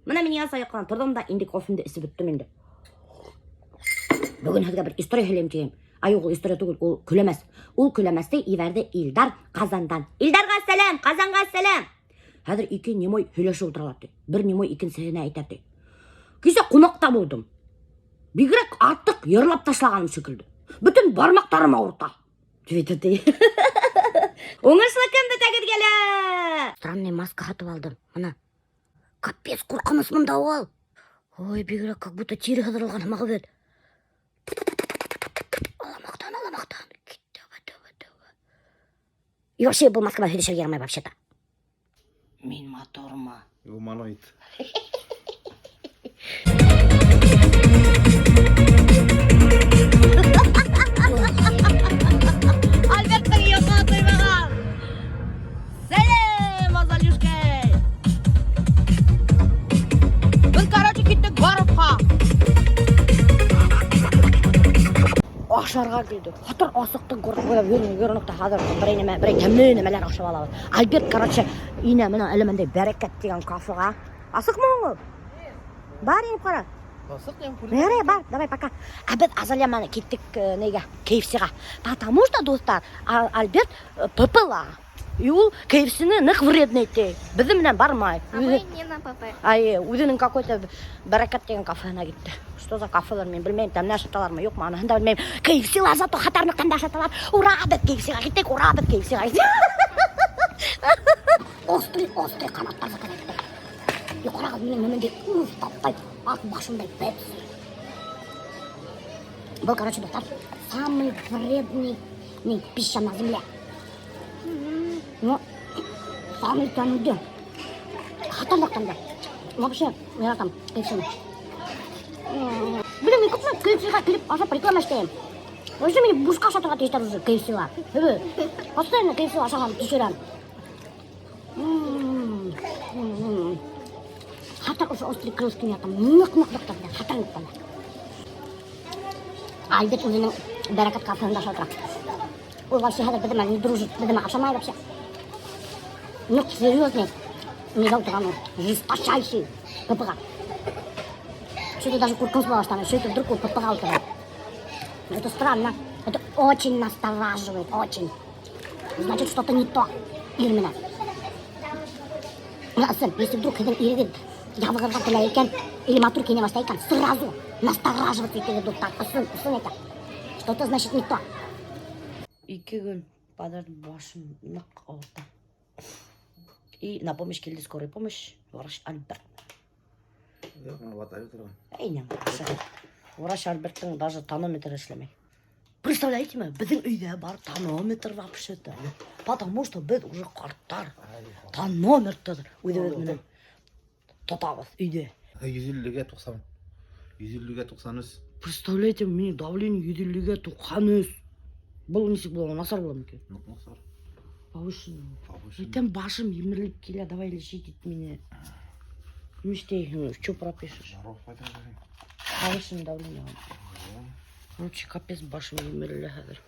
Мына мен яса яққан тұрдым да, енді кофемді ішіп біттім енді. Бүгін сізге бір история сөйлеймін дегем. Ай, ол история түгіл, ол күлемес. Ол күлеместі Иверді Илдар Қазандан. Илдарға сәлем, Қазанға сәлем. Хәзір екі немой сөйлешіп отыралады. Бір немой икенсіне айтады. Кесе қонақта болдым. Бигрәк артық ерлап ташлағаным секілді. Бүтін бармақтарым ауырта. Сөйтеді. Оңышлы кім бітәгіргелі. Странный маска қатып алдым. Мына. Капец қорқыныс мұнда ол. Ой, бигрәк как будто тері қыдырылған мағы бет. Аламақтан. И вообще бұл маскадан сөйлешуге ярамай вообще-то. Мен моторма. Гуманоид. Альберттің ясына тоймаған. Сәлем, Азалюшка. Біз, короче, кеттік барыпқа. Ақшарға келді. Қатыр асықтың көріп қойып өрінікті қазір бір тәмінемелер ақшып алабыз. Альберт, короче, ине мына әлімінде бәрекет деген кафеға. Асық мұ оңы? Бар еніп қара. Асық ем көрді. Бәрі, бар, давай пока. Біз Азалия мәні кеттік неге, KFC-ға. Потому что, достар, Альберт ПП-ла. И ол KFC-ні нық вредный ете. Бізді менен бармай. А вы не на ПП. Ай, өзінің какой-то бәрекет деген кафеға кетті. Что за кафелер мен білмеймін, там не ашаталар ма, жоқ ма, аны хында білмеймін. KFC-лар зато қатарынықтан да ашаталар. Ура, біз KFC-ға кеттік, ура, біз KFC-ға кеттік. Острый қанаттар зато кеттік. Юқыраға менің өмінде ұз таппай, ақ башымдай пепси. Бұл, короче, достар, самый вредный пища на земле. Но самый тәмді. Қатарлықтан да. Вообще, я там KFC-ні. Блин, мен көпмен KFC-ға келіп ашап реклама іштейм. Вообще мен бушқа ашатырға тейістер уже KFC-ға. Постоянно KFC-ға ашаған түсірем. Қатар уже острый крылышки мен там нық-нық-нықтан да, қатарлықтан да. Альберт өзінің бәрекет кафеғында ашатыра. Ол вообще хәдір бідіме не дружит, бідіме ашамай вообще. Нық серьезный, не дал тұрған ол, жесточайший ПП-ға. Что-то даже куркунс было останавливает, что это вдруг он подпагал тогда. Это странно, это очень настораживает, очень. Значит, что-то не то, именно. Если вдруг один иридит, я выгорал екен, или матур кене бастайкан, сразу настораживаться екен идут так, усын екен. Что-то значит не то. Екі күн падар башым нық ауырды. И на помощь келді скорая помощь, врач Альберт. Әйнем, врач Альберттің даже тонометр ішлемей. Представляете ме, біздің үйде бар тонометр вообще-то. Потому что біз уже қарттар. Тонометрді өз-өзінен тұтабыз үйде. 150-ге 90. 150-ге 93. Представляете, менің давление 150-ге 93. Бұл несек болады, насар болады ма екен? Насар. Повышен. Ертең башым емірліп келе, давай лечить мені. Мечтей, что пропишешь? Повышен давление. Короче, капец башым емірлі хәдір.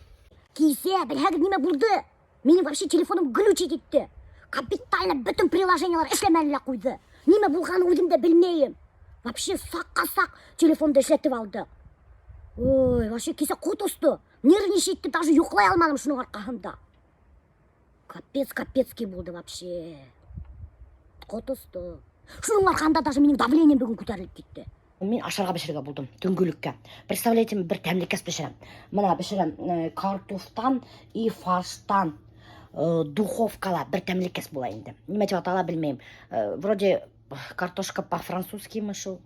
Кейсе, білхәгір неме болды? Менің вообще телефоным глючить етті. Капитально бүтін приложениялар ішлемәлілі қойды. Неме болғаны өзімді білмейім. Вообще саққа-сақ телефонды ішлетіп алды. Ой, вообще кейсе қот ұсты. Нервничать-ті даже ұйқылай алмадым шының арқағында. Капец-капецкий болды вообще. Қот ұсты. Шының арқағында даже менің давлением бүгін көтеріліп кетті. Мен ашарға бішірге болдым, түңгілікке. Представляете, бір тәмлекес бішірем. Мына бішірем картофтан и фарштан духовкала бір тәмлекес бола енді. Неме деп атала білмеймін. Вроде картошка по-французски мышыл.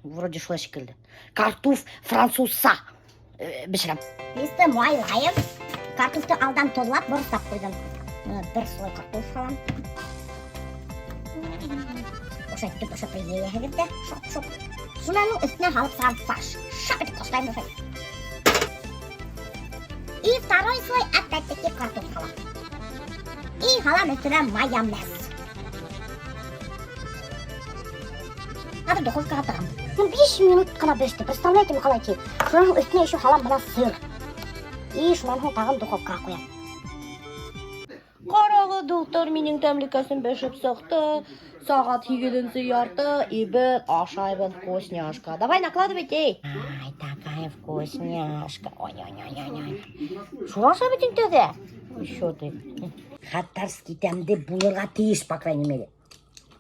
Вроде шулай шекілді. Картоф французса бішірем. Бесті майлайым. Картофты алдан тозлап, бұрыстап қойдым. Бір слой картоф қалам. Ошайтып, ошапай ие хәгірді. Шоп-шоп. Шунаның үстіне халып саған фарш. Шап етіп қостайым ошай. И второй слой опять-таки картоф халам. И халам үстіне майонез. Надо духовкаға тығам. 5 минут қана бешті. Представляете, ме қалай кейіп. Шунаның үстіне еще халам мына сыр. И шунаның тағым духовкаға қоям. Қарағы доктор менің тәмлекесін бешіп соқты. сағат егеденсе ярты, и бит ашайбын вкусняшка. Давай накладывайте. Ай, такая вкусняшка. Ой-ой-ой-ой-ой. Шура ашайбытың төде? Еще ты. Хаттарский тәмді булырға тиіш, по крайней мере.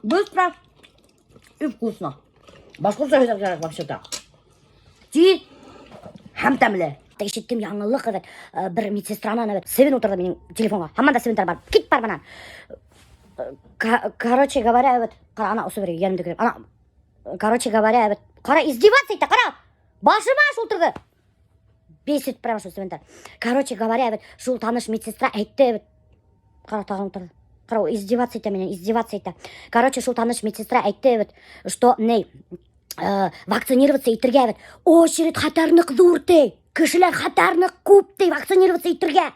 Быстро и вкусно. Башқұртша сөйлеп жарық вообще-то. Тиіс, һәм тәмлі. Ишеттім яңылық, бір медсестранан Севин отырды менің телефонға. Хаманда Севинтар бар. Кит бар банан. Короче говоря, қара, ана осы бір ерімді көріп. Ана, короче говоря, қара, издеваться етті, қара. Башыма аш отырды. Бесит прямо шо Севинтар. Короче говоря, шул таныш медсестра айтты, қара, тағын отырды. Қара, издеваться етті менен, издеваться етті. Короче, шул таныш медсестра айтты, что, ней, вакцинироваться итірге, очередь қатарнық зур, кішілер қатарнық көп, вакцинироваться итірге.